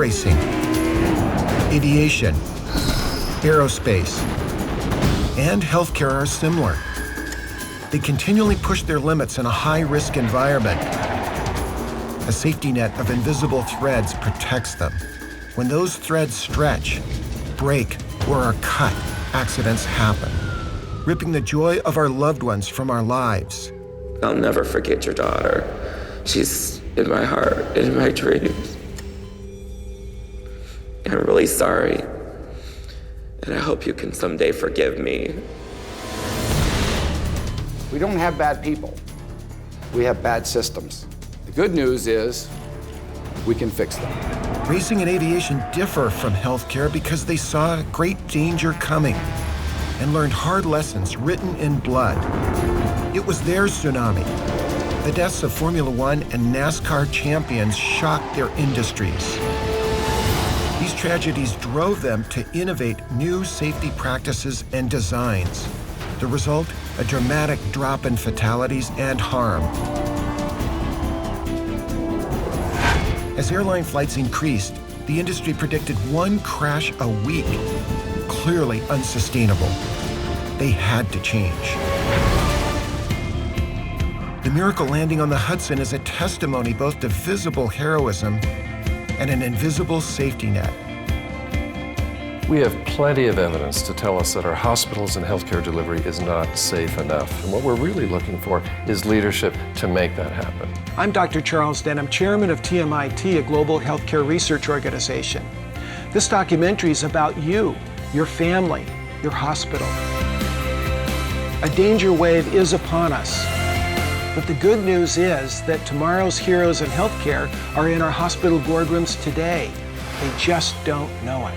racing, aviation, aerospace, and healthcare are similar. They continually push their limits in a high-risk environment. A safety net of invisible threads protects them. When those threads stretch, break, or are cut, accidents happen, ripping the joy of our loved ones from our lives. I'll never forget your daughter. She's in my heart, in my dreams. I'm really sorry, and I hope you can someday forgive me. We don't have bad people. We have bad systems. The good news is we can fix them. Racing and aviation differ from healthcare because they saw great danger coming and learned hard lessons written in blood. It was their tsunami. The deaths of Formula One and NASCAR champions shocked their industries. These tragedies drove them to innovate new safety practices and designs. The result, a dramatic drop in fatalities and harm. As airline flights increased, the industry predicted one crash a week. Clearly unsustainable. They had to change. The miracle landing on the Hudson is a testimony both to visible heroism and an invisible safety net. We have plenty of evidence to tell us that our hospitals and healthcare delivery is not safe enough. And what we're really looking for is leadership to make that happen. I'm Dr. Charles Denham, chairman of TMIT, a global healthcare research organization. This documentary is about you, your family, your hospital. A danger wave is upon us. But the good news is that tomorrow's heroes in healthcare are in our hospital boardrooms today. They just don't know it.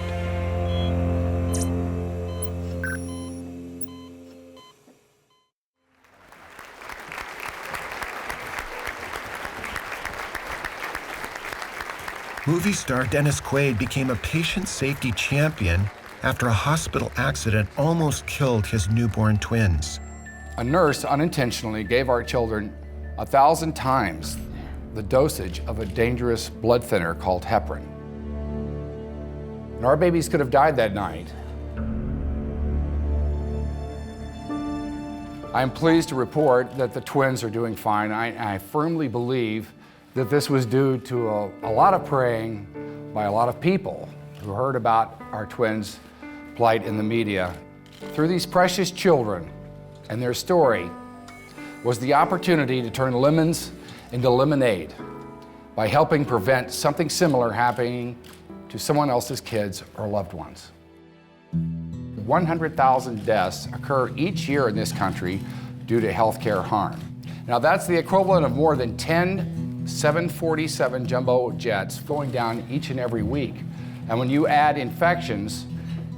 Movie star Dennis Quaid became a patient safety champion after a hospital accident almost killed his newborn twins. A nurse unintentionally gave our children 1,000 times the dosage of a dangerous blood thinner called heparin. And our babies could have died that night. I'm pleased to report that the twins are doing fine. I firmly believe that this was due to a lot of praying by a lot of people who heard about our twins' plight in the media. Through these precious children and their story was the opportunity to turn lemons into lemonade by helping prevent something similar happening to someone else's kids or loved ones. 100,000 deaths occur each year in this country due to healthcare harm. Now that's the equivalent of more than 10 747 jumbo jets going down each and every week. And when you add infections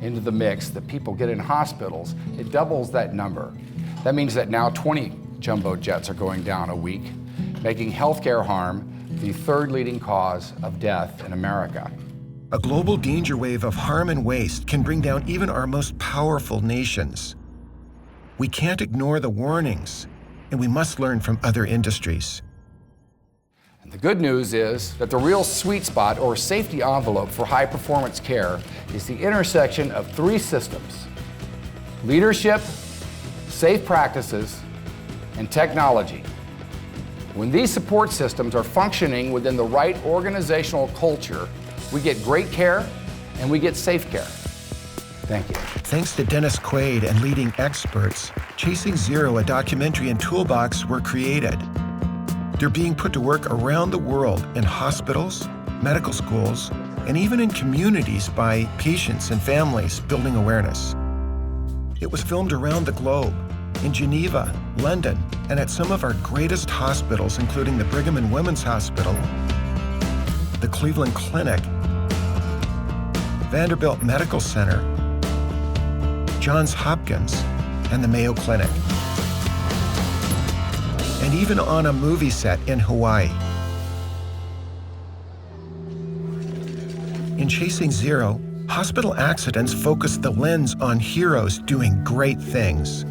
into the mix that people get in hospitals, it doubles that number. That means that now 20 jumbo jets are going down a week, making healthcare harm the third leading cause of death in America. A global danger wave of harm and waste can bring down even our most powerful nations. We can't ignore the warnings, and we must learn from other industries. And the good news is that the real sweet spot or safety envelope for high-performance care is the intersection of three systems: leadership, safe practices, and technology. When these support systems are functioning within the right organizational culture, we get great care and we get safe care. Thank you. Thanks to Dennis Quaid and leading experts, Chasing Zero, a documentary and toolbox were created. They're being put to work around the world in hospitals, medical schools, and even in communities by patients and families building awareness. It was filmed around the globe, in Geneva, London, and at some of our greatest hospitals, including the Brigham and Women's Hospital, the Cleveland Clinic, Vanderbilt Medical Center, Johns Hopkins, and the Mayo Clinic. And even on a movie set in Hawaii. In Chasing Zero, hospital accidents focus the lens on heroes doing great things,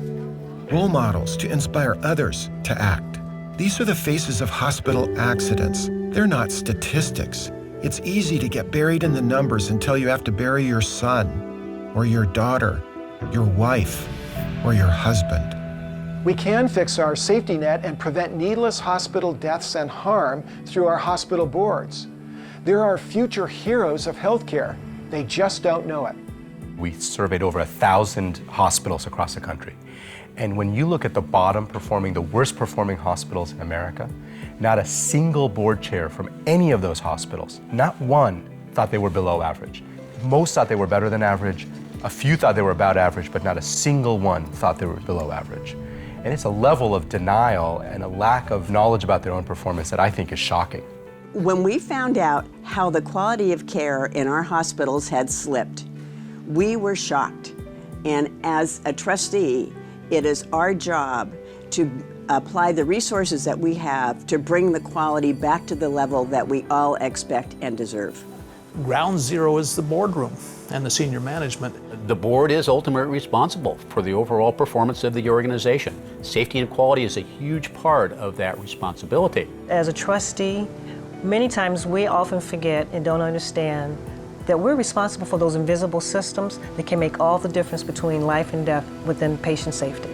role models to inspire others to act. These are the faces of hospital accidents. They're not statistics. It's easy to get buried in the numbers until you have to bury your son, or your daughter, your wife, or your husband. We can fix our safety net and prevent needless hospital deaths and harm through our hospital boards. There are future heroes of healthcare. They just don't know it. We surveyed over 1,000 hospitals across the country. And when you look at the bottom performing, the worst performing hospitals in America, not a single board chair from any of those hospitals, not one, thought they were below average. Most thought they were better than average. A few thought they were about average, but not a single one thought they were below average. And it's a level of denial and a lack of knowledge about their own performance that I think is shocking. When we found out how the quality of care in our hospitals had slipped, we were shocked. And as a trustee, it is our job to apply the resources that we have to bring the quality back to the level that we all expect and deserve. Ground zero is the boardroom and the senior management. The board is ultimately responsible for the overall performance of the organization. Safety and quality is a huge part of that responsibility. As a trustee, many times we often forget and don't understand that we're responsible for those invisible systems that can make all the difference between life and death within patient safety.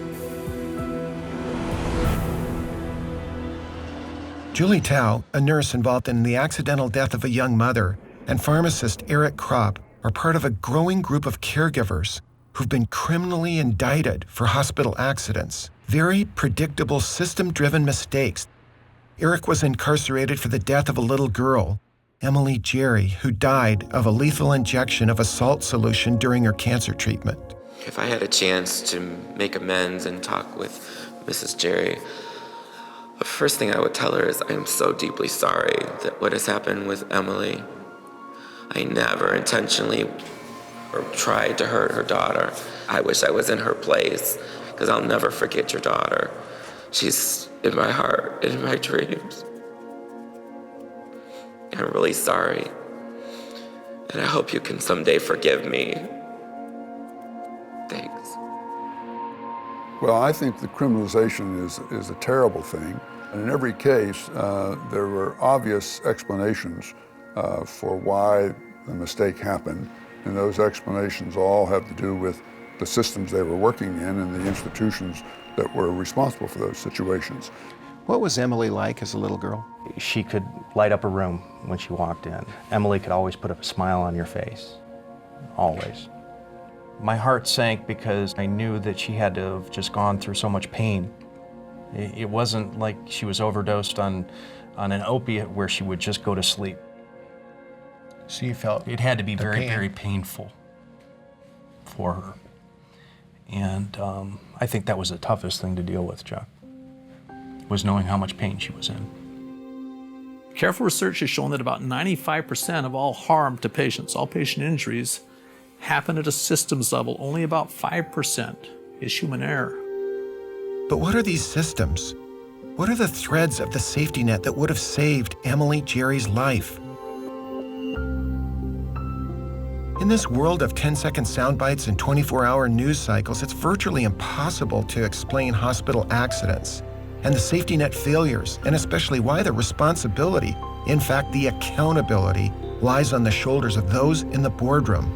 Julie Tao, a nurse involved in the accidental death of a young mother, and pharmacist Eric Kropp are part of a growing group of caregivers who've been criminally indicted for hospital accidents. Very predictable system-driven mistakes. Eric was incarcerated for the death of a little girl, Emily Jerry, who died of a lethal injection of a salt solution during her cancer treatment. If I had a chance to make amends and talk with Mrs. Jerry, the first thing I would tell her is I'm so deeply sorry that what has happened with Emily. I never intentionally or tried to hurt her daughter. I wish I was in her place, because I'll never forget your daughter. She's in my heart and in my dreams. I'm really sorry, and I hope you can someday forgive me. Thanks. Well, I think the criminalization is a terrible thing. And in every case, there were obvious explanations for why the mistake happened. And those explanations all have to do with the systems they were working in and the institutions that were responsible for those situations. What was Emily like as a little girl? She could light up a room when she walked in. Emily could always put a smile on your face, always. My heart sank because I knew that she had to have just gone through so much pain. It wasn't like she was overdosed on an opiate where she would just go to sleep. So you felt it had to be very, very painful for her. And I think that was the toughest thing to deal with, Chuck, was knowing how much pain she was in. Careful research has shown that about 95% of all harm to patients, all patient injuries, happen at a systems level. Only about 5% is human error. But what are these systems? What are the threads of the safety net that would have saved Emily Jerry's life? In this world of 10-second sound bites and 24-hour news cycles, it's virtually impossible to explain hospital accidents and the safety net failures, and especially why the responsibility, in fact the accountability, lies on the shoulders of those in the boardroom.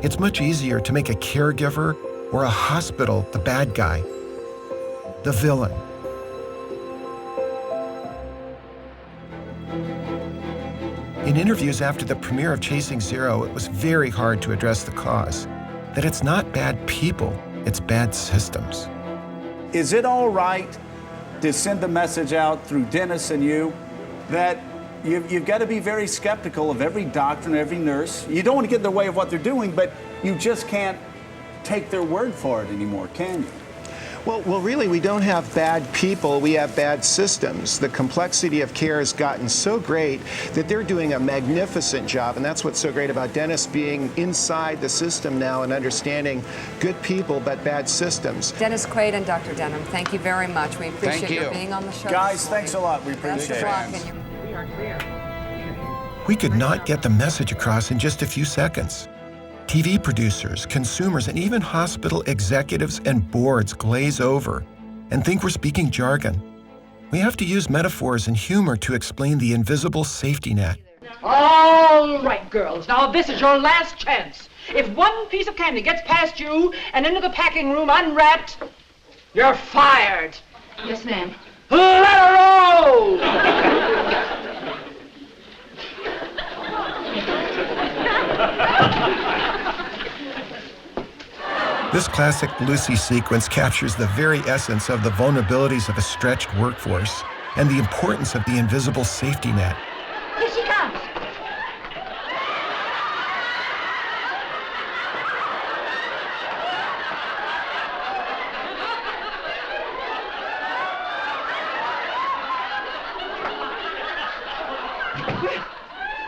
It's much easier to make a caregiver or a hospital the bad guy, the villain. In interviews after the premiere of Chasing Zero, it was very hard to address the cause, that it's not bad people, it's bad systems. Is it all right to send a message out through Dennis and you that you've got to be very skeptical of every doctor and every nurse? You don't want to get in the way of what they're doing, but you just can't take their word for it anymore, can you? Well, really, we don't have bad people, we have bad systems. The complexity of care has gotten so great that they're doing a magnificent job, and that's what's so great about Dennis being inside the system now and understanding good people but bad systems. Dennis Quaid and Dr. Denham, thank you very much. We appreciate your being on the show. Guys, thanks a lot. We appreciate it. We could not get the message across in just a few seconds. TV producers, consumers, and even hospital executives and boards glaze over and think we're speaking jargon. We have to use metaphors and humor to explain the invisible safety net All right, girls. Now, this is your last chance. If one piece of candy gets past you and into the packing room unwrapped, you're fired. Yes, ma'am. Let her roll! This classic Lucy sequence captures the very essence of the vulnerabilities of a stretched workforce and the importance of the invisible safety net. Here she comes.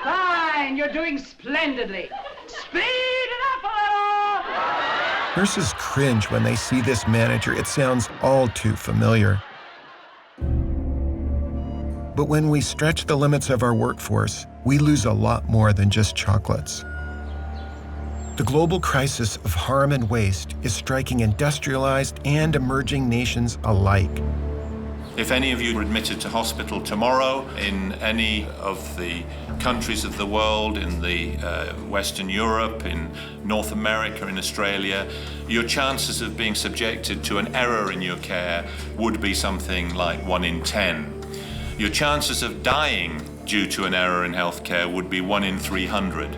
Fine, you're doing splendidly. Speed it up a little! Nurses cringe when they see this manager. It sounds all too familiar. But when we stretch the limits of our workforce, we lose a lot more than just chocolates. The global crisis of harm and waste is striking industrialized and emerging nations alike. If any of you were admitted to hospital tomorrow in any of the countries of the world, in the Western Europe, in North America, in Australia, your chances of being subjected to an error in your care would be something like 1 in 10. Your chances of dying due to an error in healthcare would be 1 in 300.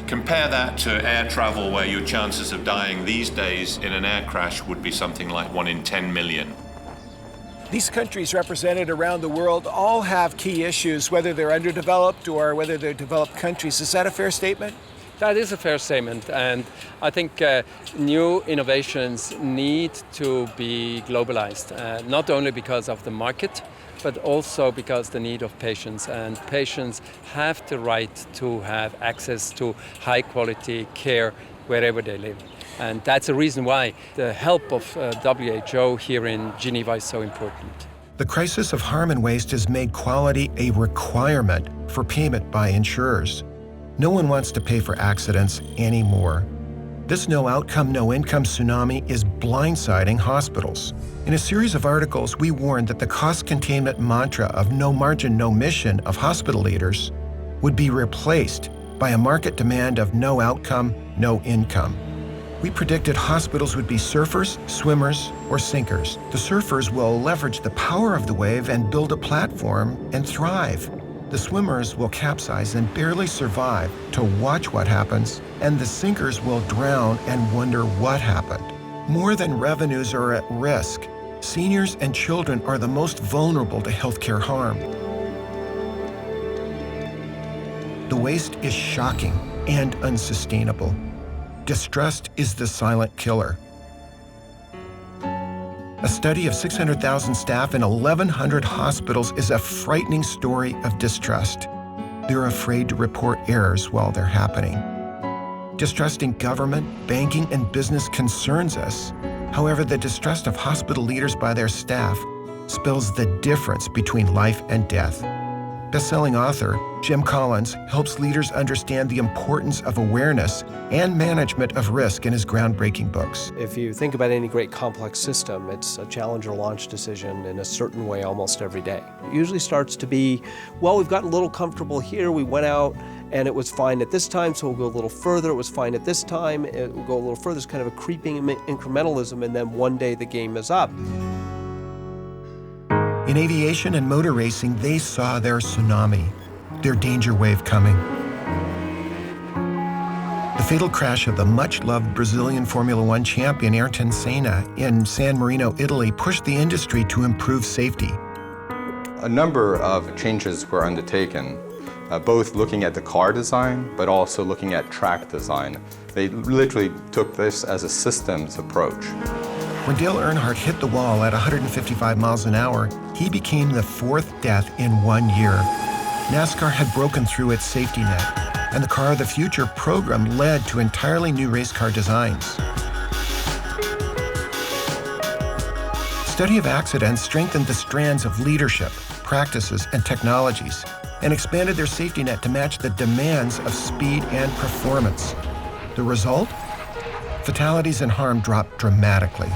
Compare that to air travel, where your chances of dying these days in an air crash would be something like 1 in 10 million. These countries represented around the world all have key issues, whether they're underdeveloped or whether they're developed countries. Is that a fair statement? That is a fair statement, and I think new innovations need to be globalized, not only because of the market, but also because the need of patients, and patients have the right to have access to high quality care wherever they live. And that's the reason why the help of WHO here in Geneva is so important. The crisis of harm and waste has made quality a requirement for payment by insurers. No one wants to pay for accidents anymore. This no outcome, no income tsunami is blindsiding hospitals. In a series of articles, we warned that the cost containment mantra of no margin, no mission of hospital leaders would be replaced by a market demand of no outcome, no income. We predicted hospitals would be surfers, swimmers, or sinkers. The surfers will leverage the power of the wave and build a platform and thrive. The swimmers will capsize and barely survive to watch what happens, and the sinkers will drown and wonder what happened. More than revenues are at risk. Seniors and children are the most vulnerable to healthcare harm. The waste is shocking and unsustainable. Distrust is the silent killer. A study of 600,000 staff in 1,100 hospitals is a frightening story of distrust. They're afraid to report errors while they're happening. Distrusting government, banking, and business concerns us. However, the distrust of hospital leaders by their staff spells the difference between life and death. Best-selling author Jim Collins helps leaders understand the importance of awareness and management of risk in his groundbreaking books. If you think about any great complex system, it's a challenge or launch decision in a certain way almost every day. It usually starts to be, well, we've gotten a little comfortable here, we went out and it was fine at this time, so we'll go a little further, it was fine at this time, it will go a little further. It's kind of a creeping incrementalism, and then one day the game is up. In aviation and motor racing, they saw their tsunami, their danger wave coming. The fatal crash of the much-loved Brazilian Formula One champion Ayrton Senna in San Marino, Italy, pushed the industry to improve safety. A number of changes were undertaken, both looking at the car design, but also looking at track design. They literally took this as a systems approach. When Dale Earnhardt hit the wall at 155 miles an hour, he became the 4th death in 1 year. NASCAR had broken through its safety net, and the Car of the Future program led to entirely new race car designs. Study of accidents strengthened the strands of leadership, practices, and technologies, and expanded their safety net to match the demands of speed and performance. The result? Fatalities and harm dropped dramatically.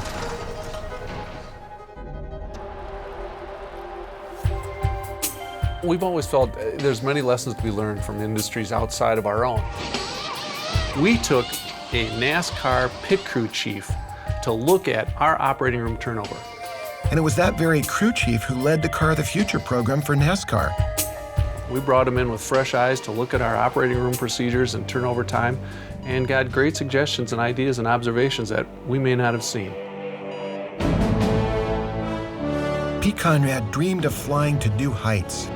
We've always felt there's many lessons to be learned from industries outside of our own. We took a NASCAR pit crew chief to look at our operating room turnover. And it was that very crew chief who led the Car of the Future program for NASCAR. We brought him in with fresh eyes to look at our operating room procedures and turnover time, and got great suggestions and ideas and observations that we may not have seen. Pete Conrad dreamed of flying to new heights.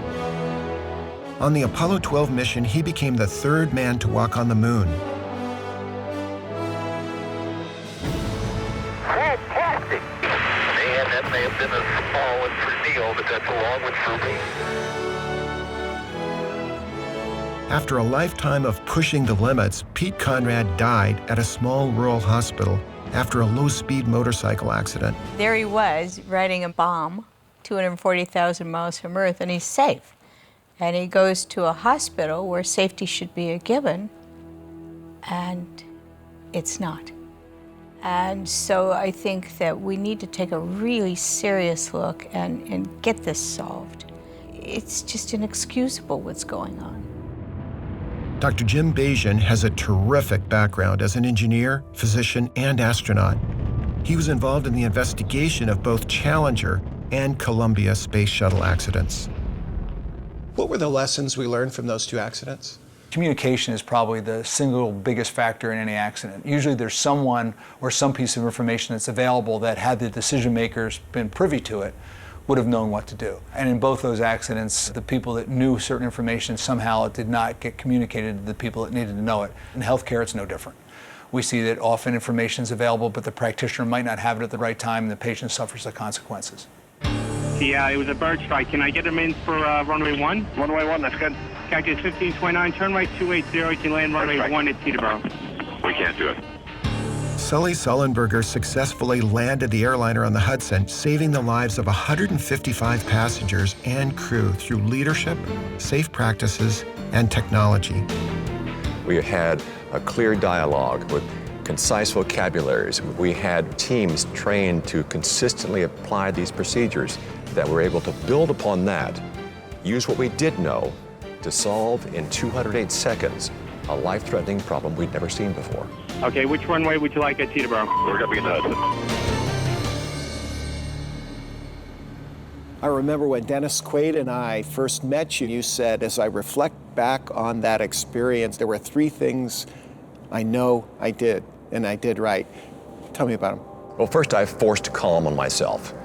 On the Apollo 12 mission, he became the third man to walk on the moon. Fantastic! And that may have been a small one for Neil, but that's a long one for me. After a lifetime of pushing the limits, Pete Conrad died at a small rural hospital after a low-speed motorcycle accident. There he was, riding a bomb, 240,000 miles from Earth, and he's safe. And he goes to a hospital where safety should be a given, and it's not. And so I think that we need to take a really serious look and get this solved. It's just inexcusable what's going on. Dr. Jim Bajan has a terrific background as an engineer, physician, and astronaut. He was involved in the investigation of both Challenger and Columbia space shuttle accidents. What were the lessons we learned from those two accidents? Communication is probably the single biggest factor in any accident. Usually there's someone or some piece of information that's available that, had the decision makers been privy to it, would have known what to do. And in both those accidents, the people that knew certain information, somehow it did not get communicated to the people that needed to know it. In healthcare, it's no different. We see that often information is available, but the practitioner might not have it at the right time, and the patient suffers the consequences. Yeah, it was a bird strike. Can I get him in for runway 1? Runway 1, that's good. Cactus 1529, turn right 280, you can land runway 1 at Teterboro. We can't do it. Sully Sullenberger successfully landed the airliner on the Hudson, saving the lives of 155 passengers and crew through leadership, safe practices, and technology. We had a clear dialogue with concise vocabularies. We had teams trained to consistently apply these procedures that were able to build upon that, use what we did know to solve in 208 seconds a life-threatening problem we'd never seen before. Okay, which runway would you like at Teterboro? We're going to be in the Hudson. I remember when Dennis Quaid and I first met you, you said, as I reflect back on that experience, there were 3 things I know I did, and I did right. Tell me about them. Well, first I forced calm on myself,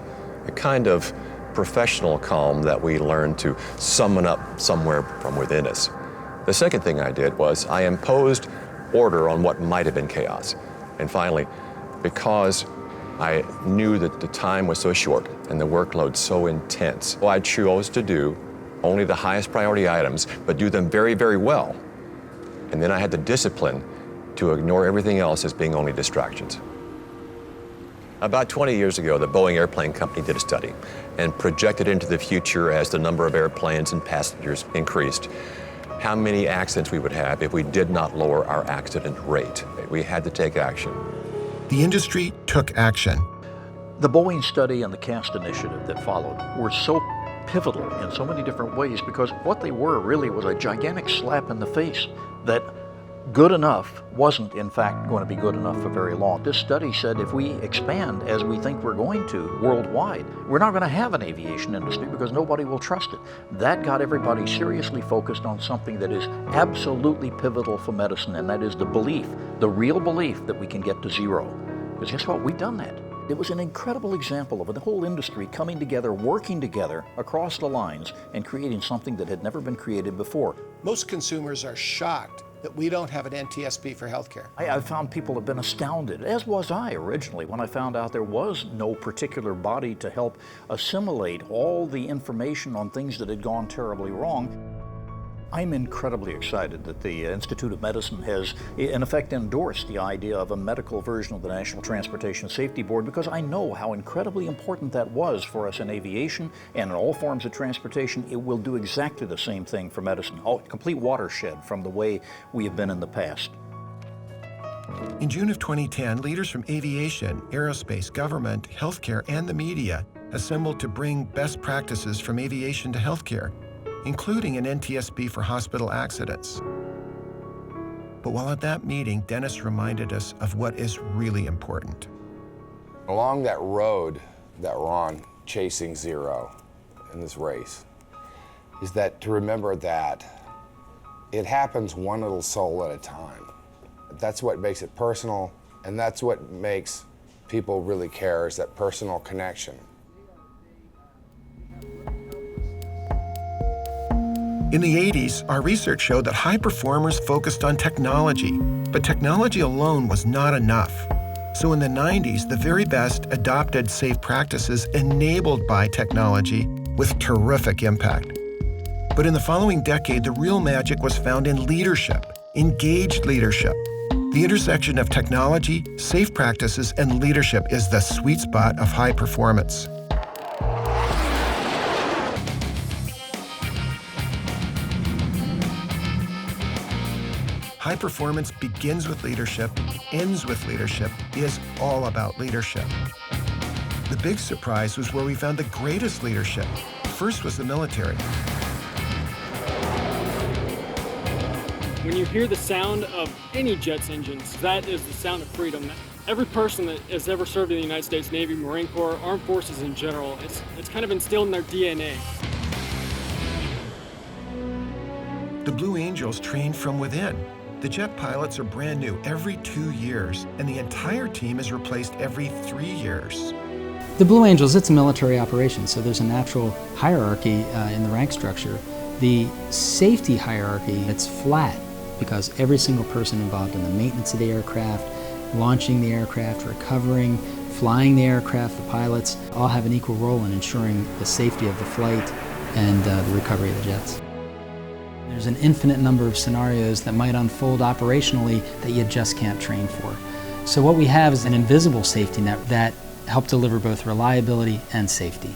a kind of professional calm that we learned to summon up somewhere from within us. The second thing I did was I imposed order on what might have been chaos. And finally, because I knew that the time was so short and the workload so intense, I chose to do only the highest priority items, but do them very, very well. And then I had the discipline to ignore everything else as being only distractions. About 20 years ago, the Boeing Airplane Company did a study and projected into the future as the number of airplanes and passengers increased, how many accidents we would have if we did not lower our accident rate. We had to take action. The industry took action. The Boeing study and the CAST initiative that followed were so pivotal in so many different ways, because what they were really was a gigantic slap in the face that good enough wasn't in fact going to be good enough for very long. This study said if we expand as we think we're going to worldwide, we're not going to have an aviation industry because nobody will trust it. That got everybody seriously focused on something that is absolutely pivotal for medicine, and that is the belief, the real belief that we can get to zero. Because guess what? We've done that. It was an incredible example of the whole industry coming together, working together across the lines, and creating something that had never been created before. Most consumers are shocked that we don't have an NTSB for healthcare. I found people have been astounded, as was I originally, when I found out there was no particular body to help assimilate all the information on things that had gone terribly wrong. I'm incredibly excited that the Institute of Medicine has, in effect, endorsed the idea of a medical version of the National Transportation Safety Board, because I know how incredibly important that was for us in aviation and in all forms of transportation. It will do exactly the same thing for medicine, a complete watershed from the way we have been in the past. In June of 2010, leaders from aviation, aerospace, government, healthcare, and the media assembled to bring best practices from aviation to healthcare. including an NTSB for hospital accidents. But while at that meeting, Dennis reminded us of what is really important. Along that road that we're on, chasing zero in this race, is that to remember that it happens one little soul at a time. That's what makes it personal, and that's what makes people really care, is that personal connection. In the 80s, our research showed that high performers focused on technology, but technology alone was not enough. So in the 90s, the very best adopted safe practices enabled by technology with terrific impact. But in the following decade, the real magic was found in leadership, engaged leadership. The intersection of technology, safe practices, and leadership is the sweet spot of high performance. High performance begins with leadership, ends with leadership, is all about leadership. The big surprise was where we found the greatest leadership. First was the military. When you hear the sound of any jet's engines, that is the sound of freedom. Every person that has ever served in the United States Navy, Marine Corps, Armed Forces in general, it's kind of instilled in their DNA. The Blue Angels trained from within. The jet pilots are brand new every 2 years, and the entire team is replaced every 3 years. The Blue Angels, it's a military operation, so there's a natural hierarchy in the rank structure. The safety hierarchy, it's flat because every single person involved in the maintenance of the aircraft, launching the aircraft, recovering, flying the aircraft, the pilots, all have an equal role in ensuring the safety of the flight and the recovery of the jets. There's an infinite number of scenarios that might unfold operationally that you just can't train for. So what we have is an invisible safety net that help deliver both reliability and safety.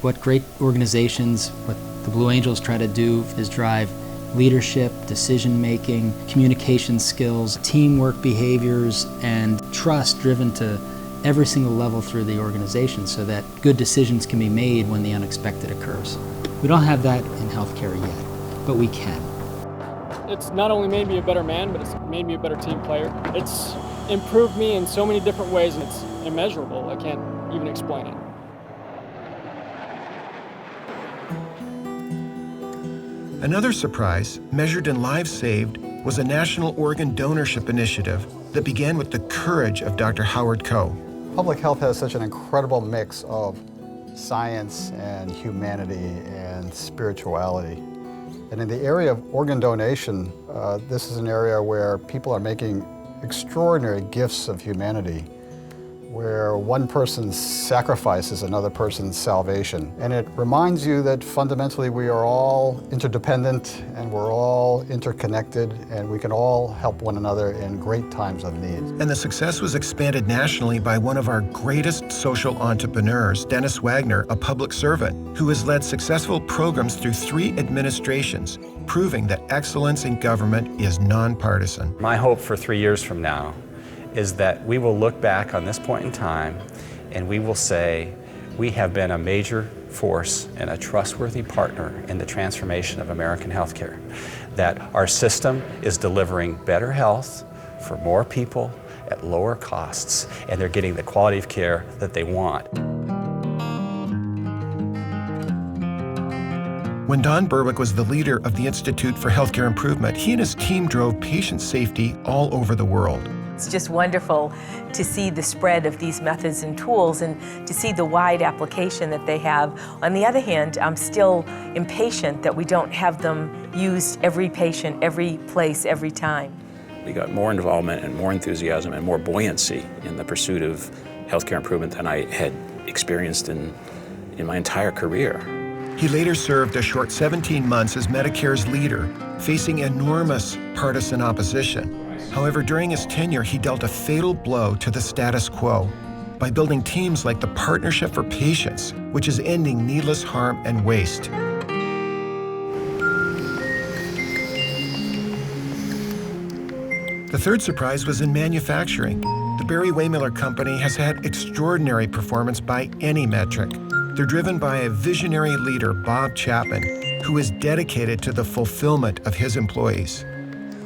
What great organizations, what the Blue Angels try to do is drive leadership, decision-making, communication skills, teamwork behaviors, and trust driven to every single level through the organization so that good decisions can be made when the unexpected occurs. We don't have that in healthcare yet, but we can. It's not only made me a better man, but it's made me a better team player. It's improved me in so many different ways, and it's immeasurable. I can't even explain it. Another surprise, measured in lives saved, was a national organ donorship initiative that began with the courage of Dr. Howard Koh. Public health has such an incredible mix of science and humanity and spirituality. And in the area of organ donation, this is an area where people are making extraordinary gifts of humanity, where one person's sacrifice is another person's salvation. And it reminds you that fundamentally we are all interdependent and we're all interconnected and we can all help one another in great times of need. And the success was expanded nationally by one of our greatest social entrepreneurs, Dennis Wagner, a public servant, who has led successful programs through 3 administrations, proving that excellence in government is nonpartisan. My hope for 3 years from now is that we will look back on this point in time and we will say we have been a major force and a trustworthy partner in the transformation of American healthcare. That our system is delivering better health for more people at lower costs, and they're getting the quality of care that they want. When Don Berwick was the leader of the Institute for Healthcare Improvement, he and his team drove patient safety all over the world. It's just wonderful to see the spread of these methods and tools and to see the wide application that they have. On the other hand, I'm still impatient that we don't have them used every patient, every place, every time. We got more involvement and more enthusiasm and more buoyancy in the pursuit of healthcare improvement than I had experienced in my entire career. He later served a short 17 months as Medicare's leader, facing enormous partisan opposition. However, during his tenure, he dealt a fatal blow to the status quo by building teams like the Partnership for Patients, which is ending needless harm and waste. The third surprise was in manufacturing. The Barry-Wehmiller Company has had extraordinary performance by any metric. They're driven by a visionary leader, Bob Chapman, who is dedicated to the fulfillment of his employees.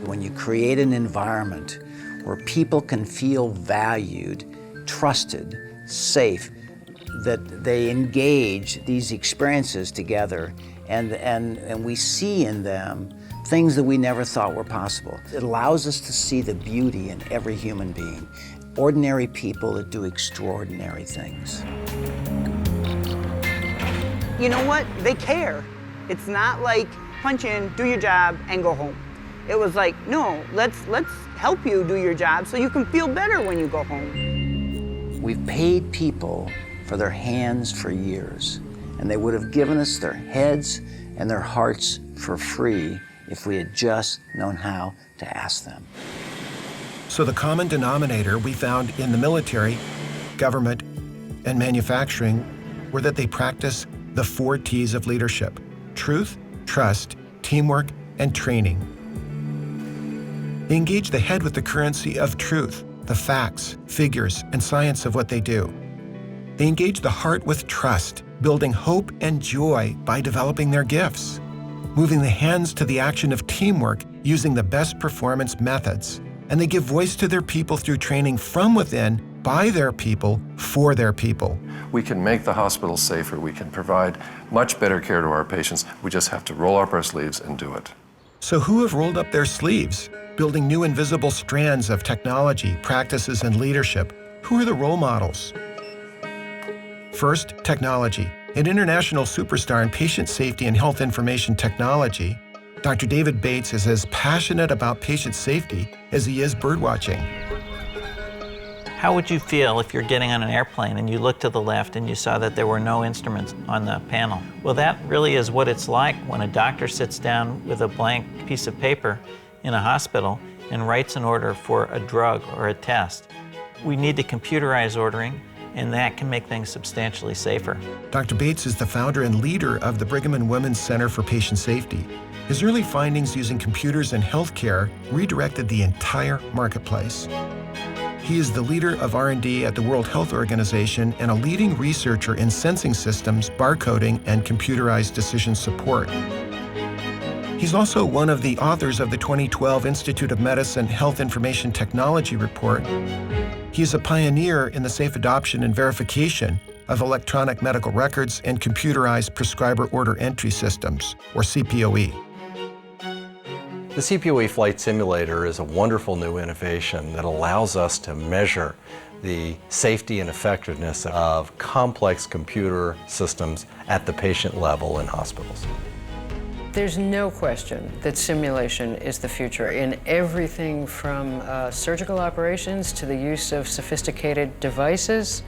When you create an environment where people can feel valued, trusted, safe, that they engage these experiences together, and we see in them things that we never thought were possible. It allows us to see the beauty in every human being, ordinary people that do extraordinary things. You know what? They care. It's not like punch in, do your job, and go home. It was like, no, let's help you do your job so you can feel better when you go home. We've paid people for their hands for years, and they would have given us their heads and their hearts for free if we had just known how to ask them. So the common denominator we found in the military, government, and manufacturing were that they practice the 4 T's of leadership: truth, trust, teamwork, and training. They engage the head with the currency of truth, the facts, figures, and science of what they do. They engage the heart with trust, building hope and joy by developing their gifts, moving the hands to the action of teamwork using the best performance methods. And they give voice to their people through training from within, by their people, for their people. We can make the hospital safer. We can provide much better care to our patients. We just have to roll up our sleeves and do it. So who have rolled up their sleeves, building new invisible strands of technology, practices, and leadership? Who are the role models? First, technology. An international superstar in patient safety and health information technology, Dr. David Bates is as passionate about patient safety as he is birdwatching. How would you feel if you're getting on an airplane and you look to the left and you saw that there were no instruments on the panel? Well, that really is what it's like when a doctor sits down with a blank piece of paper in a hospital and writes an order for a drug or a test. We need to computerize ordering, and that can make things substantially safer. Dr. Bates is the founder and leader of the Brigham and Women's Center for Patient Safety. His early findings using computers in healthcare redirected the entire marketplace. He is the leader of R&D at the World Health Organization and a leading researcher in sensing systems, barcoding, and computerized decision support. He's also one of the authors of the 2012 Institute of Medicine Health Information Technology Report. He is a pioneer in the safe adoption and verification of electronic medical records and computerized prescriber order entry systems, or CPOE. The CPOE flight simulator is a wonderful new innovation that allows us to measure the safety and effectiveness of complex computer systems at the patient level in hospitals. There's no question that simulation is the future in everything from surgical operations to the use of sophisticated devices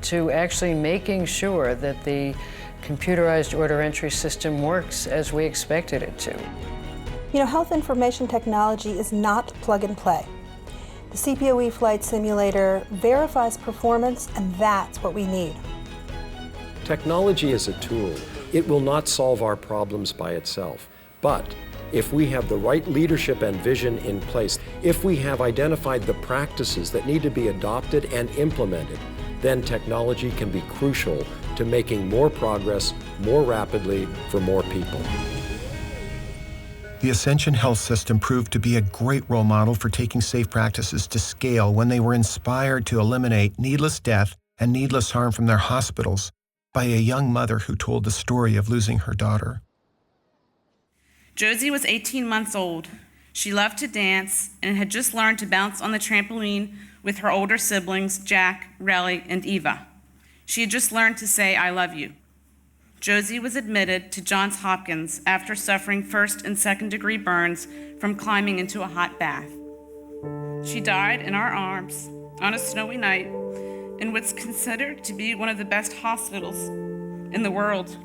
to actually making sure that the computerized order entry system works as we expected it to. You know, health information technology is not plug and play. The CPOE flight simulator verifies performance, and that's what we need. Technology is a tool. It will not solve our problems by itself. But if we have the right leadership and vision in place, if we have identified the practices that need to be adopted and implemented, then technology can be crucial to making more progress more rapidly for more people. The Ascension Health System proved to be a great role model for taking safe practices to scale when they were inspired to eliminate needless death and needless harm from their hospitals by a young mother who told the story of losing her daughter. Josie was 18 months old. She loved to dance and had just learned to bounce on the trampoline with her older siblings, Jack, Relly, and Eva. She had just learned to say, "I love you." Josie was admitted to Johns Hopkins after suffering 1st and 2nd degree burns from climbing into a hot bath. She died in our arms on a snowy night in what's considered to be one of the best hospitals in the world.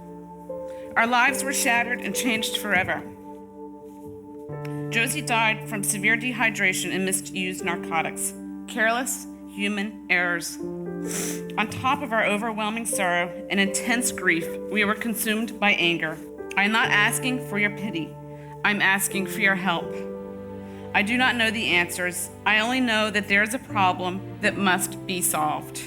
Our lives were shattered and changed forever. Josie died from severe dehydration and misused narcotics. Careless human errors. On top of our overwhelming sorrow and intense grief, we were consumed by anger. I am not asking for your pity. I'm asking for your help. I do not know the answers. I only know that there is a problem that must be solved.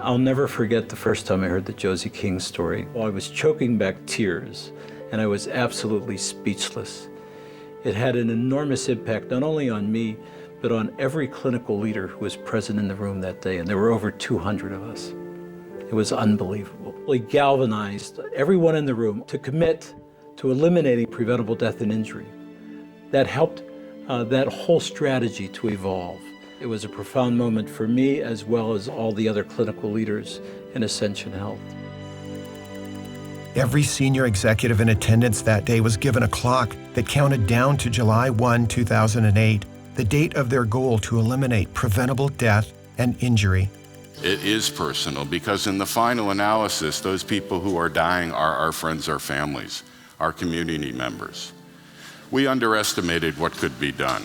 I'll never forget the first time I heard the Josie King story. I was choking back tears, and I was absolutely speechless. It had an enormous impact not only on me, but on every clinical leader who was present in the room that day, and there were over 200 of us. It was unbelievable. It galvanized everyone in the room to commit to eliminating preventable death and injury. That helped that whole strategy to evolve. It was a profound moment for me as well as all the other clinical leaders in Ascension Health. Every senior executive in attendance that day was given a clock that counted down to July 1, 2008, the date of their goal to eliminate preventable death and injury. It is personal because in the final analysis, those people who are dying are our friends, our families, our community members. We underestimated what could be done.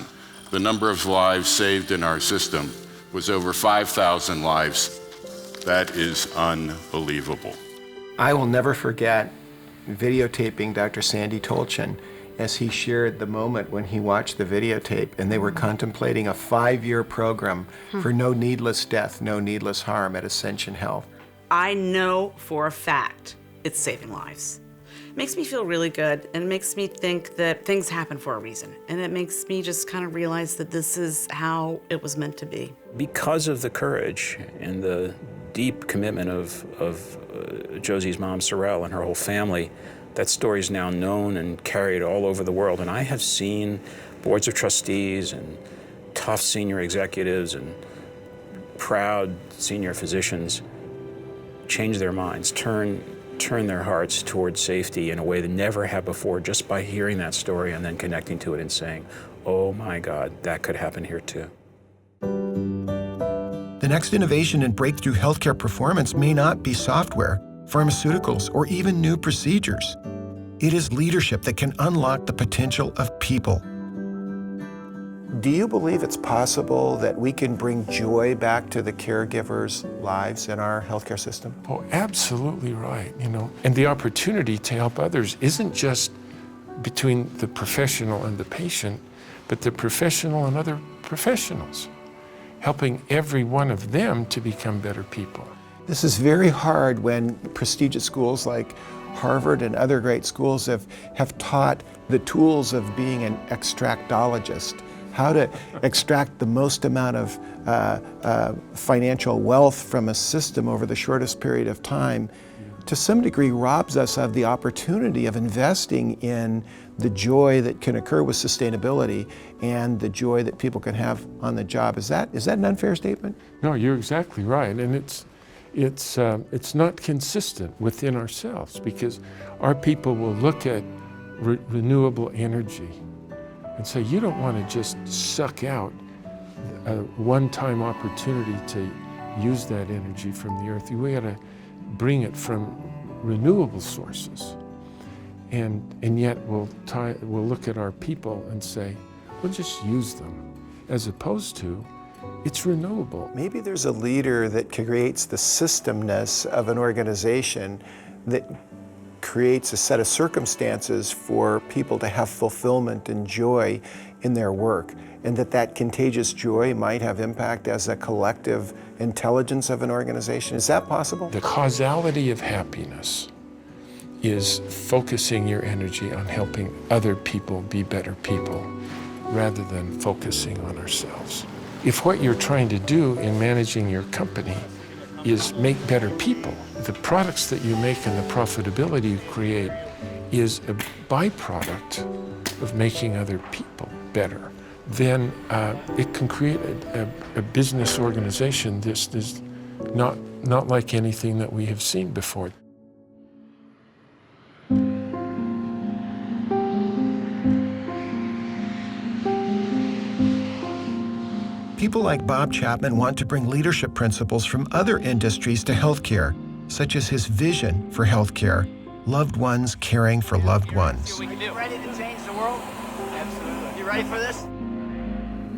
The number of lives saved in our system was over 5,000 lives. That is unbelievable. I will never forget videotaping Dr. Sandy Tolchin as he shared the moment when he watched the videotape and they were contemplating a 5-year program for no needless death, no needless harm at Ascension Health. I know for a fact it's saving lives. It makes me feel really good, and it makes me think that things happen for a reason. And it makes me just kind of realize that this is how it was meant to be. Because of the courage and the deep commitment of Josie's mom, Sorrel, and her whole family, that story is now known and carried all over the world. And I have seen boards of trustees and tough senior executives and proud senior physicians change their minds, turn their hearts towards safety in a way they never have before, just by hearing that story and then connecting to it and saying, oh my God, that could happen here too. The next innovation in breakthrough healthcare performance may not be software, pharmaceuticals, or even new procedures. It is leadership that can unlock the potential of people. Do you believe it's possible that we can bring joy back to the caregivers' lives in our healthcare system? Oh, absolutely right, And the opportunity to help others isn't just between the professional and the patient, but the professional and other professionals, helping every one of them to become better people. This is very hard when prestigious schools like Harvard and other great schools have taught the tools of being an extractologist, how to extract the most amount of financial wealth from a system over the shortest period of time, to some degree robs us of the opportunity of investing in the joy that can occur with sustainability and the joy that people can have on the job. Is that an unfair statement? No, you're exactly right. And it's not consistent within ourselves, because our people will look at renewable energy and say, you don't want to just suck out a one-time opportunity to use that energy from the earth. We got to bring it from renewable sources. And yet we'll look at our people and say, we'll just use them, as opposed to, it's renewable. Maybe there's a leader that creates the systemness of an organization that creates a set of circumstances for people to have fulfillment and joy in their work, and that contagious joy might have impact as a collective intelligence of an organization. Is that possible? The causality of happiness is focusing your energy on helping other people be better people, rather than focusing on ourselves. If what you're trying to do in managing your company is make better people, the products that you make and the profitability you create is a byproduct of making other people better, then it can create a business organization that is not like anything that we have seen before. People like Bob Chapman want to bring leadership principles from other industries to healthcare, such as his vision for healthcare, loved ones caring for loved ones. Are you ready to change the world? Absolutely. You ready for this?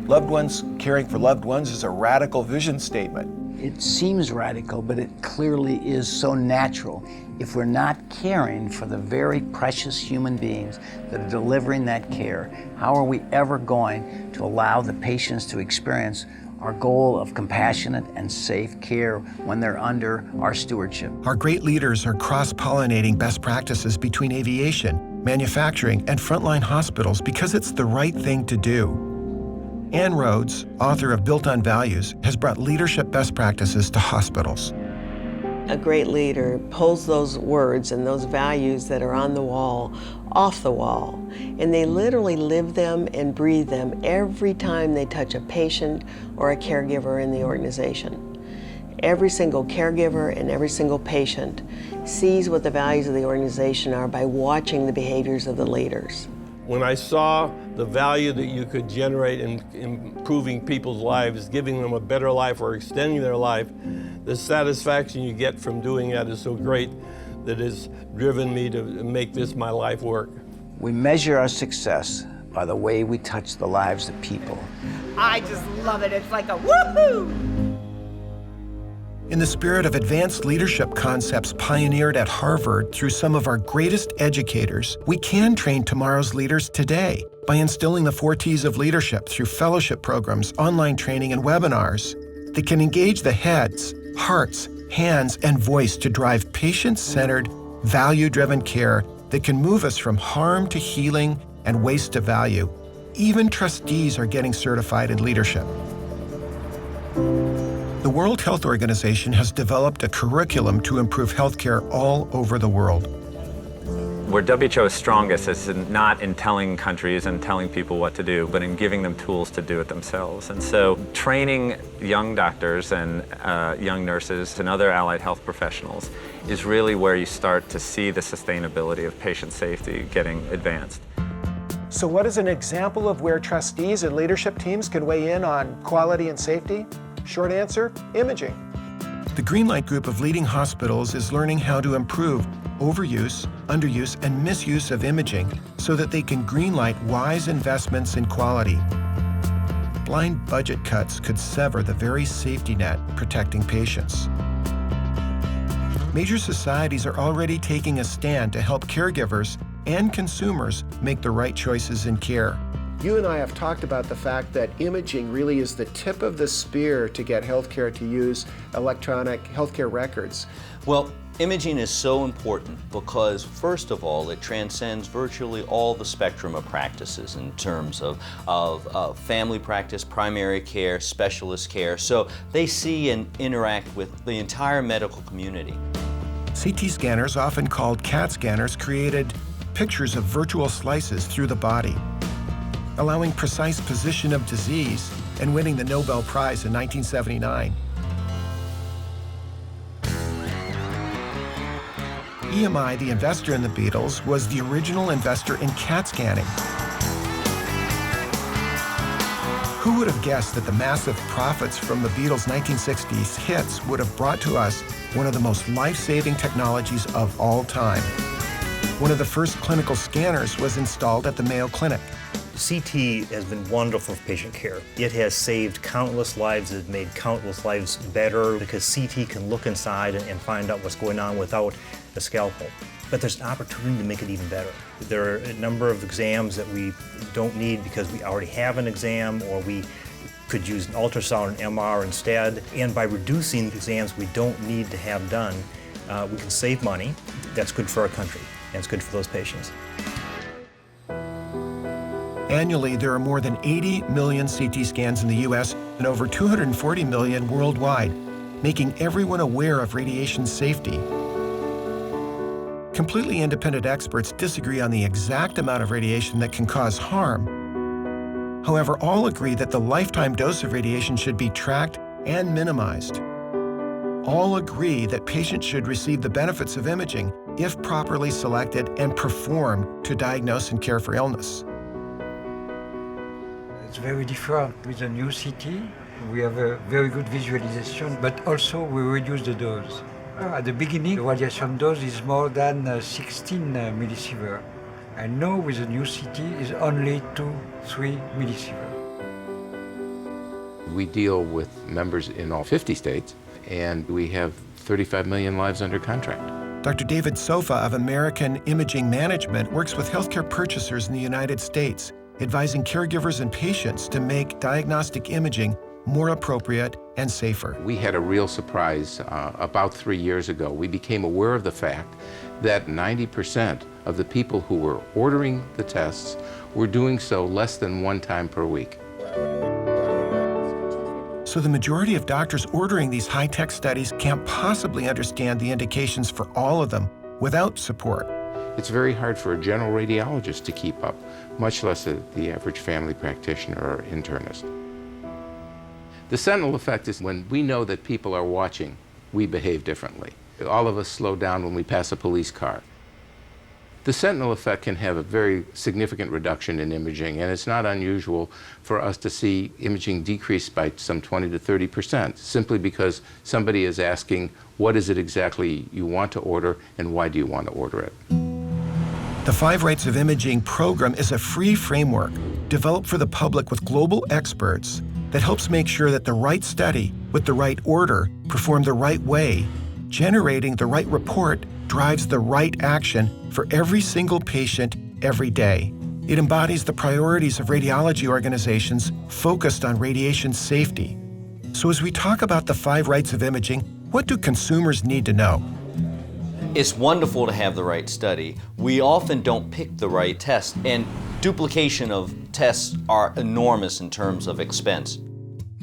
Loved ones caring for loved ones is a radical vision statement. It seems radical, but it clearly is so natural. If we're not caring for the very precious human beings that are delivering that care, how are we ever going to allow the patients to experience our goal of compassionate and safe care when they're under our stewardship. Our great leaders are cross-pollinating best practices between aviation, manufacturing, and frontline hospitals because it's the right thing to do. Ann Rhodes, author of Built on Values, has brought leadership best practices to hospitals. A great leader pulls those words and those values that are on the wall off the wall, and they literally live them and breathe them every time they touch a patient or a caregiver in the organization. Every single caregiver and every single patient sees what the values of the organization are by watching the behaviors of the leaders. When I saw the value that you could generate in improving people's lives, giving them a better life or extending their life, the satisfaction you get from doing that is so great that it's driven me to make this my life work. We measure our success by the way we touch the lives of people. I just love it. It's like a woohoo! In the spirit of advanced leadership concepts pioneered at Harvard through some of our greatest educators, we can train tomorrow's leaders today by instilling the 4 T's of leadership through fellowship programs, online training, and webinars that can engage the heads, hearts, hands, and voice to drive patient-centered, value-driven care that can move us from harm to healing and waste to value. Even trustees are getting certified in leadership. The World Health Organization has developed a curriculum to improve healthcare all over the world. Where WHO is strongest is not in telling countries and telling people what to do, but in giving them tools to do it themselves. And so training young doctors and young nurses and other allied health professionals is really where you start to see the sustainability of patient safety getting advanced. So what is an example of where trustees and leadership teams can weigh in on quality and safety? Short answer, imaging. The Greenlight Group of leading hospitals is learning how to improve overuse, underuse, and misuse of imaging so that they can greenlight wise investments in quality. Blind budget cuts could sever the very safety net protecting patients. Major societies are already taking a stand to help caregivers and consumers make the right choices in care. You and I have talked about the fact that imaging really is the tip of the spear to get healthcare to use electronic healthcare records. Well, imaging is so important because, first of all, it transcends virtually all the spectrum of practices in terms of family practice, primary care, specialist care. So they see and interact with the entire medical community. CT scanners, often called CAT scanners, created pictures of virtual slices through the body, allowing precise position of disease and winning the Nobel Prize in 1979. EMI, the investor in the Beatles, was the original investor in CAT scanning. Who would have guessed that the massive profits from the Beatles' 1960s hits would have brought to us one of the most life-saving technologies of all time? One of the first clinical scanners was installed at the Mayo Clinic. CT has been wonderful for patient care. It has saved countless lives, it has made countless lives better because CT can look inside and find out what's going on without a scalpel. But there's an opportunity to make it even better. There are a number of exams that we don't need because we already have an exam, or we could use an ultrasound and MR instead. And by reducing exams we don't need to have done, we can save money. That's good for our country, and it's good for those patients. Annually, there are more than 80 million CT scans in the US and over 240 million worldwide, making everyone aware of radiation safety. Completely independent experts disagree on the exact amount of radiation that can cause harm. However, all agree that the lifetime dose of radiation should be tracked and minimized. All agree that patients should receive the benefits of imaging if properly selected and performed to diagnose and care for illness. It's very different with the new CT. We have a very good visualization, but also we reduce the dose. At the beginning, the radiation dose is more than 16 millisievert. And now with the new CT is only 2-3 millisievert. We deal with members in all 50 states, and we have 35 million lives under contract. Dr. David Sofa of American Imaging Management works with healthcare purchasers in the United States, advising caregivers and patients to make diagnostic imaging more appropriate, and safer. We had a real surprise about 3 years ago. We became aware of the fact that 90% of the people who were ordering the tests were doing so less than 1 time per week. So the majority of doctors ordering these high-tech studies can't possibly understand the indications for all of them without support. It's very hard for a general radiologist to keep up, much less the average family practitioner or internist. The sentinel effect is when we know that people are watching, we behave differently. All of us slow down when we pass a police car. The sentinel effect can have a very significant reduction in imaging, and it's not unusual for us to see imaging decrease by some 20 to 30%, simply because somebody is asking, what is it exactly you want to order, and why do you want to order it? The 5 Rights of Imaging program is a free framework developed for the public with global experts that helps make sure that the right study with the right order performed the right way, generating the right report drives the right action for every single patient every day. It embodies the priorities of radiology organizations focused on radiation safety. So as we talk about the 5 Rights of Imaging, what do consumers need to know? It's wonderful to have the right study. We often don't pick the right test, and duplication of tests are enormous in terms of expense.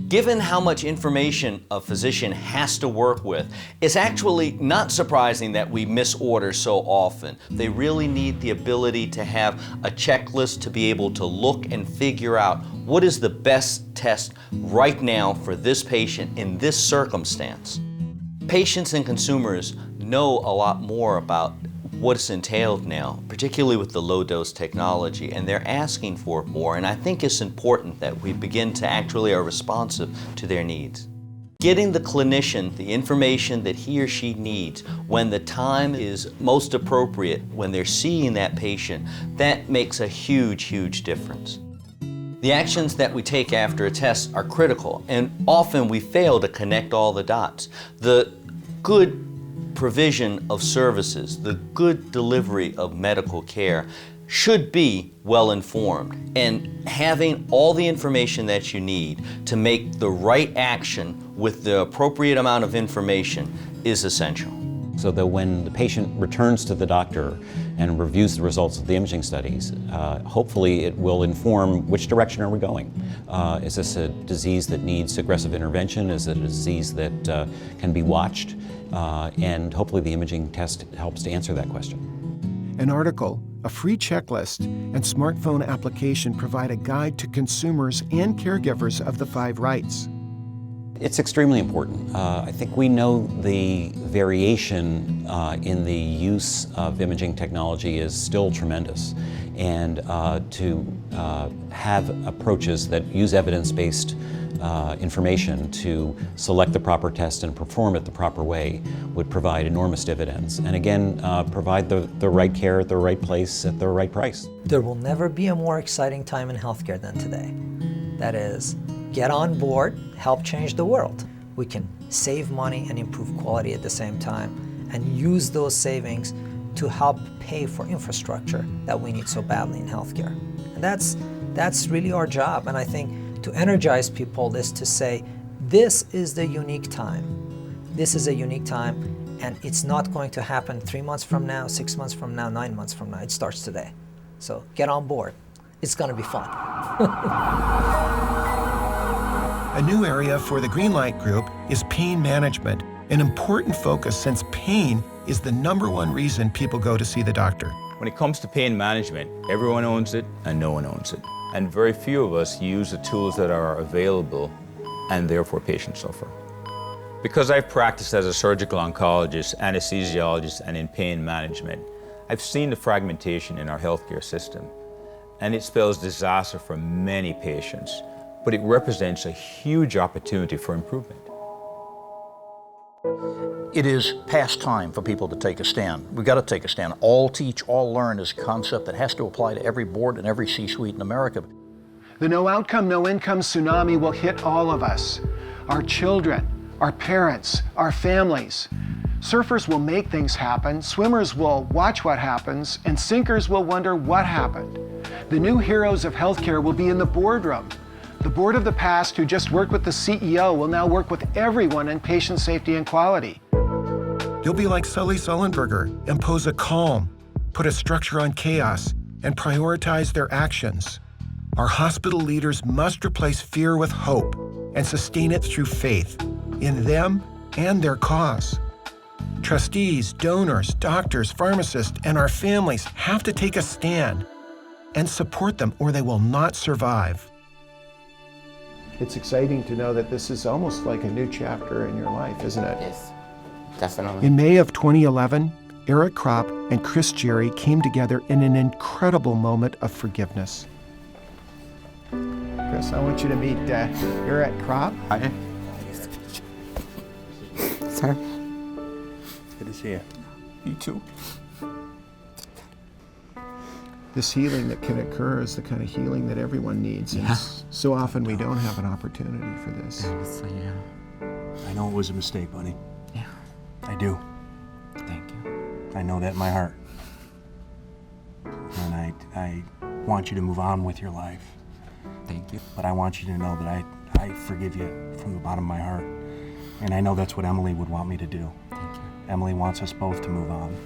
Given how much information a physician has to work with, it's actually not surprising that we misorder so often. They really need the ability to have a checklist to be able to look and figure out what is the best test right now for this patient in this circumstance. Patients and consumers know a lot more about what's entailed now, particularly with the low-dose technology, and they're asking for more, and I think it's important that we begin to actually are responsive to their needs. Getting the clinician the information that he or she needs when the time is most appropriate, when they're seeing that patient, that makes a huge, huge difference. The actions that we take after a test are critical, and often we fail to connect all the dots. The good provision of services, the good delivery of medical care should be well informed, and having all the information that you need to make the right action with the appropriate amount of information is essential. So that when the patient returns to the doctor and reviews the results of the imaging studies, hopefully it will inform which direction are we going. Is this a disease that needs aggressive intervention? Is it a disease that can be watched? And hopefully the imaging test helps to answer that question. An article, a free checklist, and smartphone application provide a guide to consumers and caregivers of the 5 rights. It's extremely important. I think we know the variation in the use of imaging technology is still tremendous. And to have approaches that use evidence-based information to select the proper test and perform it the proper way would provide enormous dividends. And again, provide the right care at the right place at the right price. There will never be a more exciting time in healthcare than today. That is, get on board, help change the world. We can save money and improve quality at the same time, and use those savings to help pay for infrastructure that we need so badly in healthcare. And that's really our job. And I think to energize people is to say, this is the unique time. This is a unique time, and it's not going to happen 3 months from now, 6 months from now, 9 months from now. It starts today. So get on board. It's going to be fun. A new area for the Greenlight Group is pain management, an important focus since pain is the #1 reason people go to see the doctor. When it comes to pain management, everyone owns it and no one owns it. And very few of us use the tools that are available, and therefore patients suffer. Because I've practiced as a surgical oncologist, anesthesiologist, and in pain management, I've seen the fragmentation in our healthcare system, and it spells disaster for many patients, but it represents a huge opportunity for improvement. It is past time for people to take a stand. We've got to take a stand. All teach, all learn is a concept that has to apply to every board and every C-suite in America. The no outcome, no income tsunami will hit all of us. Our children, our parents, our families. Surfers will make things happen, swimmers will watch what happens, and sinkers will wonder what happened. The new heroes of healthcare will be in the boardroom. The board of the past, who just worked with the CEO, will now work with everyone in patient safety and quality. You'll be like Sully Sullenberger, impose a calm, put a structure on chaos, and prioritize their actions. Our hospital leaders must replace fear with hope and sustain it through faith in them and their cause. Trustees, donors, doctors, pharmacists, and our families have to take a stand and support them, or they will not survive. It's exciting to know that this is almost like a new chapter in your life, isn't it? Yes, definitely. In May of 2011, Eric Kropp and Chris Jerry came together in an incredible moment of forgiveness. Chris, I want you to meet Eric Kropp. Hi. Sir. Good to see you. You too. This healing that can occur is the kind of healing that everyone needs. And so often we don't have an opportunity for this. I know it was a mistake, buddy. Yeah. I do. Thank you. I know that in my heart. And I want you to move on with your life. Thank you. But I want you to know that I forgive you from the bottom of my heart. And I know that's what Emily would want me to do. Thank you. Emily wants us both to move on.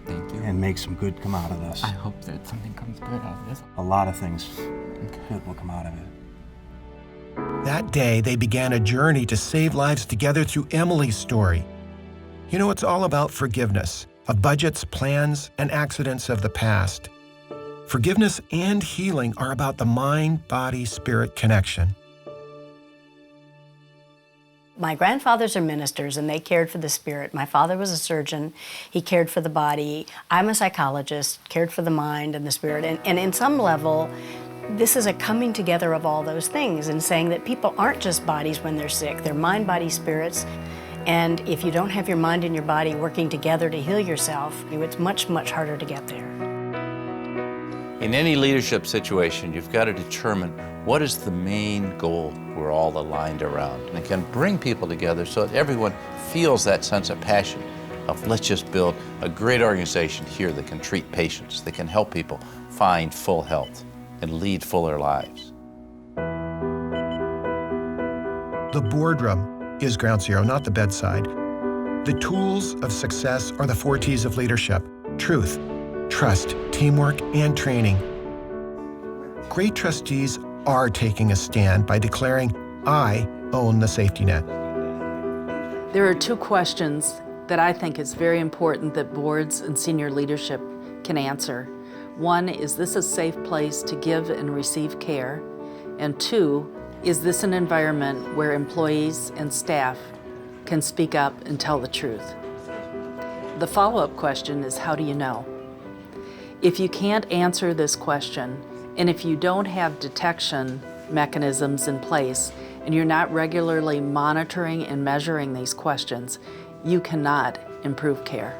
Thank you. And make some good come out of this. I hope that something comes good out of this. A lot of things good will come out of it. That day, they began a journey to save lives together through Emily's story. You know, it's all about forgiveness of budgets, plans, and accidents of the past. Forgiveness and healing are about the mind, body, spirit connection. My grandfathers are ministers, and they cared for the spirit. My father was a surgeon. He cared for the body. I'm a psychologist, cared for the mind and the spirit. And in some level, this is a coming together of all those things and saying that people aren't just bodies when they're sick. They're mind, body, spirits. And if you don't have your mind and your body working together to heal yourself, it's much, much harder to get there. In any leadership situation, you've got to determine what is the main goal we're all aligned around. And it can bring people together so that everyone feels that sense of passion of let's just build a great organization here that can treat patients, that can help people find full health and lead fuller lives. The boardroom is ground zero, not the bedside. The tools of success are the 4 T's of leadership: truth, trust, teamwork, and training. Great trustees are taking a stand by declaring, I own the safety net. There are 2 questions that I think is very important that boards and senior leadership can answer. One, is this a safe place to give and receive care? And 2, is this an environment where employees and staff can speak up and tell the truth? The follow-up question is, how do you know? If you can't answer this question, and if you don't have detection mechanisms in place, and you're not regularly monitoring and measuring these questions, you cannot improve care.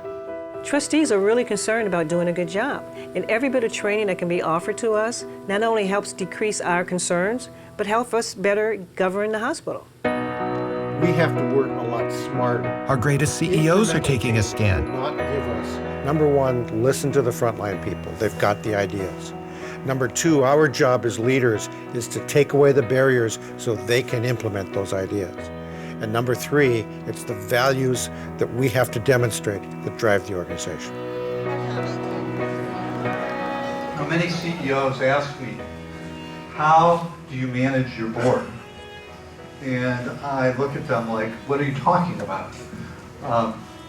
Trustees are really concerned about doing a good job, and every bit of training that can be offered to us not only helps decrease our concerns, but help us better govern the hospital. We have to work a lot smarter. Our greatest CEOs are taking a stand. Not give us. Number 1, listen to the frontline people. They've got the ideas. Number 2, our job as leaders is to take away the barriers so they can implement those ideas. And number 3, it's the values that we have to demonstrate that drive the organization. Now, many CEOs ask me, how do you manage your board? And I look at them like, what are you talking about?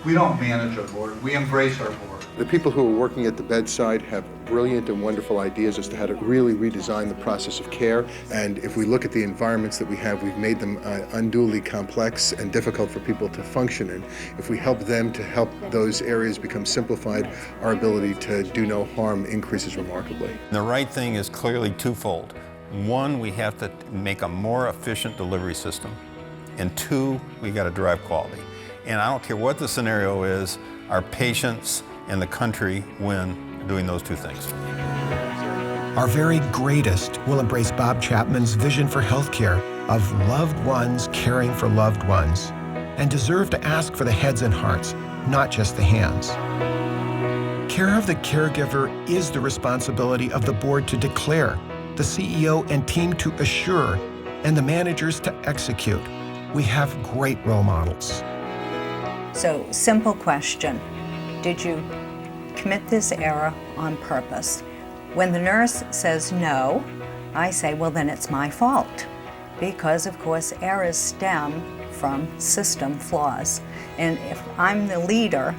We don't manage our board, we embrace our board. The people who are working at the bedside have brilliant and wonderful ideas as to how to really redesign the process of care. And if we look at the environments that we have, we've made them unduly complex and difficult for people to function in. If we help them to help those areas become simplified, our ability to do no harm increases remarkably. The right thing is clearly twofold. 1, we have to make a more efficient delivery system. And 2, we got to drive quality. And I don't care what the scenario is, our patients and the country win doing those 2 things. Our very greatest will embrace Bob Chapman's vision for healthcare of loved ones caring for loved ones, and deserve to ask for the heads and hearts, not just the hands. Care of the caregiver is the responsibility of the board to declare, the CEO and team to assure, and the managers to execute. We have great role models. So, simple question. Did you commit this error on purpose? When the nurse says no, I say, well, then it's my fault. Because, of course, errors stem from system flaws. And if I'm the leader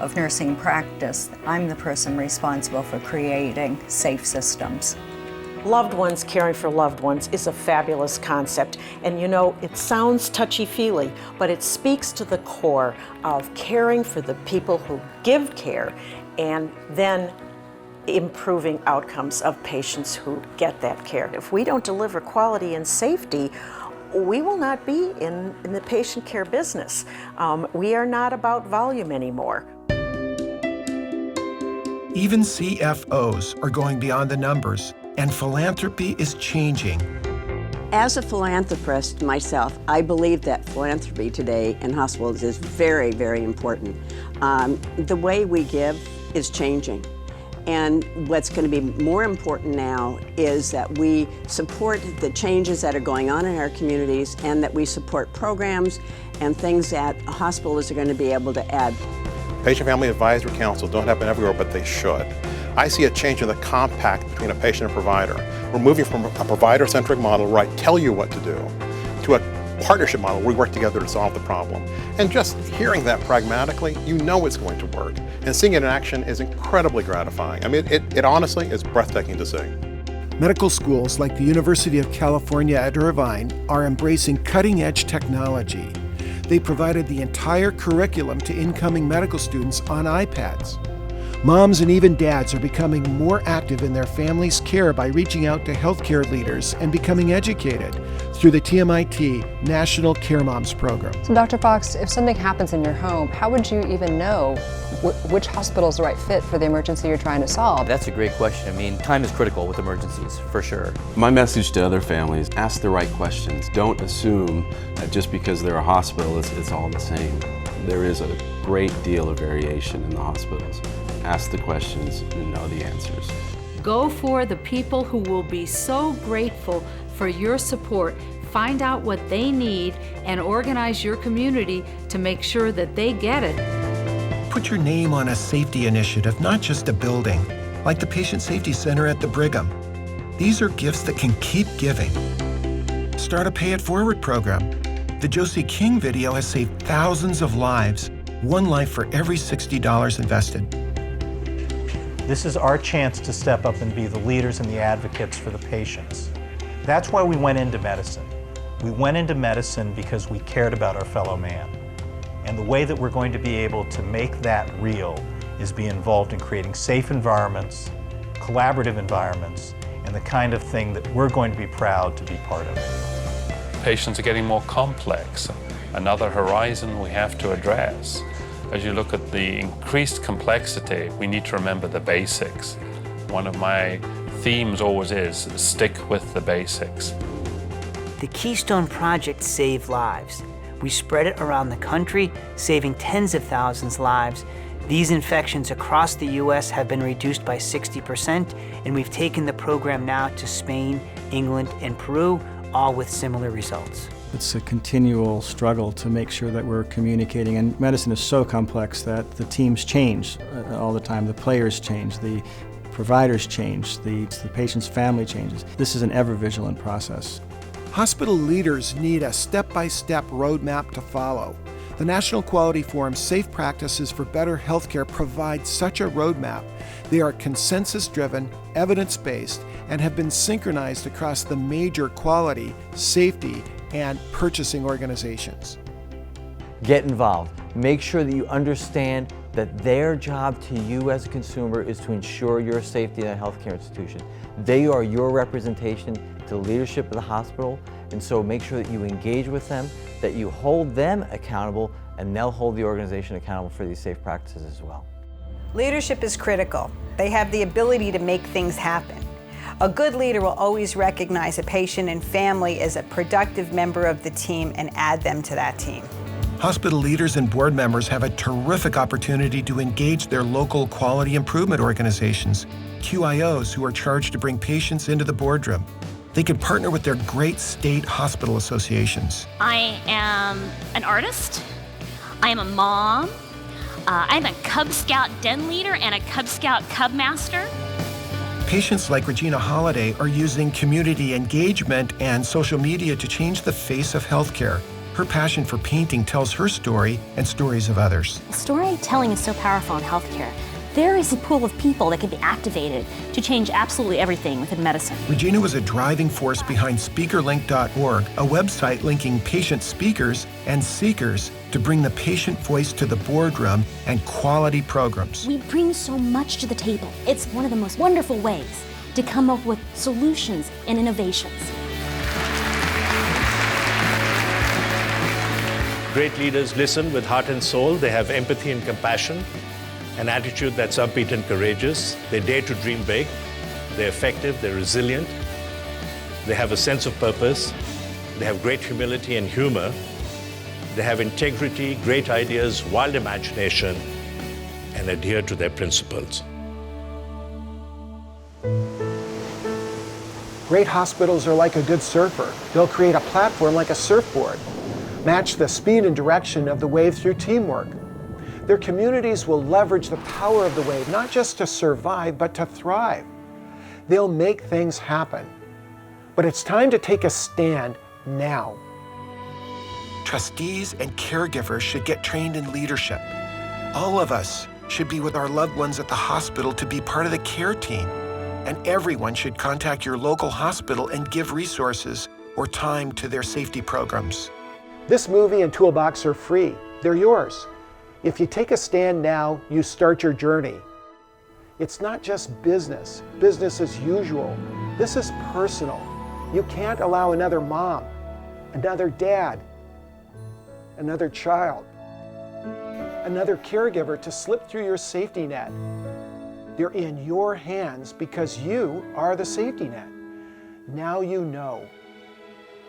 of nursing practice, I'm the person responsible for creating safe systems. Loved ones caring for loved ones is a fabulous concept. And you know, it sounds touchy-feely, but it speaks to the core of caring for the people who give care and then improving outcomes of patients who get that care. If we don't deliver quality and safety, we will not be in the patient care business. We are not about volume anymore. Even CFOs are going beyond the numbers, and philanthropy is changing. As a philanthropist myself, I believe that philanthropy today in hospitals is very, very important. The way we give is changing. And what's going to be more important now is that we support the changes that are going on in our communities and that we support programs and things that hospitals are going to be able to add. Patient Family Advisory Councils don't happen everywhere, but they should. I see a change in the compact between a patient and provider. We're moving from a provider-centric model where I tell you what to do to a partnership model where we work together to solve the problem. And just hearing that pragmatically, you know it's going to work. And seeing it in action is incredibly gratifying. I mean, it honestly is breathtaking to see. Medical schools like the University of California at Irvine are embracing cutting-edge technology. They provided the entire curriculum to incoming medical students on iPads. Moms and even dads are becoming more active in their family's care by reaching out to healthcare leaders and becoming educated through the TMIT National Care Moms program. So Dr. Fox, if something happens in your home, how would you even know which hospital is the right fit for the emergency you're trying to solve? That's a great question. I mean, time is critical with emergencies, for sure. My message to other families, ask the right questions. Don't assume that just because they're a hospital, it's all the same. There is a great deal of variation in the hospitals. Ask the questions and know the answers. Go for the people who will be so grateful for your support. Find out what they need and organize your community to make sure that they get it. Put your name on a safety initiative, not just a building, like the Patient Safety Center at the Brigham. These are gifts that can keep giving. Start a Pay It Forward program. The Josie King video has saved thousands of lives, one life for every $60 invested. This is our chance to step up and be the leaders and the advocates for the patients. That's why we went into medicine. We went into medicine because we cared about our fellow man. And the way that we're going to be able to make that real is be involved in creating safe environments, collaborative environments, and the kind of thing that we're going to be proud to be part of. Patients are getting more complex. Another horizon we have to address. As you look at the increased complexity, we need to remember the basics. One of my themes always is stick with the basics. The Keystone Project saved lives. We spread it around the country, saving tens of thousands of lives. These infections across the U.S. have been reduced by 60%, and we've taken the program now to Spain, England, and Peru, all with similar results. It's a continual struggle to make sure that we're communicating, and medicine is so complex that the teams change all the time. The players change, the providers change, the patient's family changes. This is an ever-vigilant process. Hospital leaders need a step-by-step roadmap to follow. The National Quality Forum's Safe Practices for Better Healthcare provides such a roadmap. They are consensus-driven, evidence-based, and have been synchronized across the major quality, safety, and purchasing organizations. Get involved. Make sure that you understand that their job to you as a consumer is to ensure your safety in a healthcare institution. They are your representation to the leadership of the hospital, and so make sure that you engage with them, that you hold them accountable, and they'll hold the organization accountable for these safe practices as well. Leadership is critical. They have the ability to make things happen. A good leader will always recognize a patient and family as a productive member of the team and add them to that team. Hospital leaders and board members have a terrific opportunity to engage their local quality improvement organizations, QIOs, who are charged to bring patients into the boardroom. They can partner with their great state hospital associations. I am an artist. I am a mom. I'm a Cub Scout den leader and a Cub Scout Cub Master. Patients like Regina Holliday are using community engagement and social media to change the face of healthcare. Her passion for painting tells her story and stories of others. Storytelling is so powerful in healthcare. There is a pool of people that can be activated to change absolutely everything within medicine. Regina was a driving force behind SpeakerLink.org, a website linking patient speakers and seekers to bring the patient voice to the boardroom and quality programs. We bring so much to the table. It's one of the most wonderful ways to come up with solutions and innovations. Great leaders listen with heart and soul. They have empathy and compassion, an attitude that's upbeat and courageous. They dare to dream big. They're effective, they're resilient. They have a sense of purpose. They have great humility and humor. They have integrity, great ideas, wild imagination, and adhere to their principles. Great hospitals are like a good surfer. They'll create a platform like a surfboard, match the speed and direction of the wave through teamwork. Their communities will leverage the power of the wave, not just to survive, but to thrive. They'll make things happen. But it's time to take a stand now. Trustees and caregivers should get trained in leadership. All of us should be with our loved ones at the hospital to be part of the care team. And everyone should contact your local hospital and give resources or time to their safety programs. This movie and toolbox are free. They're yours. If you take a stand now, you start your journey. It's not just business as usual. This is personal. You can't allow another mom, another dad, another child, another caregiver to slip through your safety net. They're in your hands because you are the safety net. Now you know.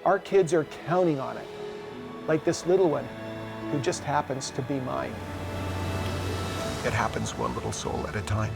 Our kids are counting on it, like this little one who just happens to be mine. It happens one little soul at a time.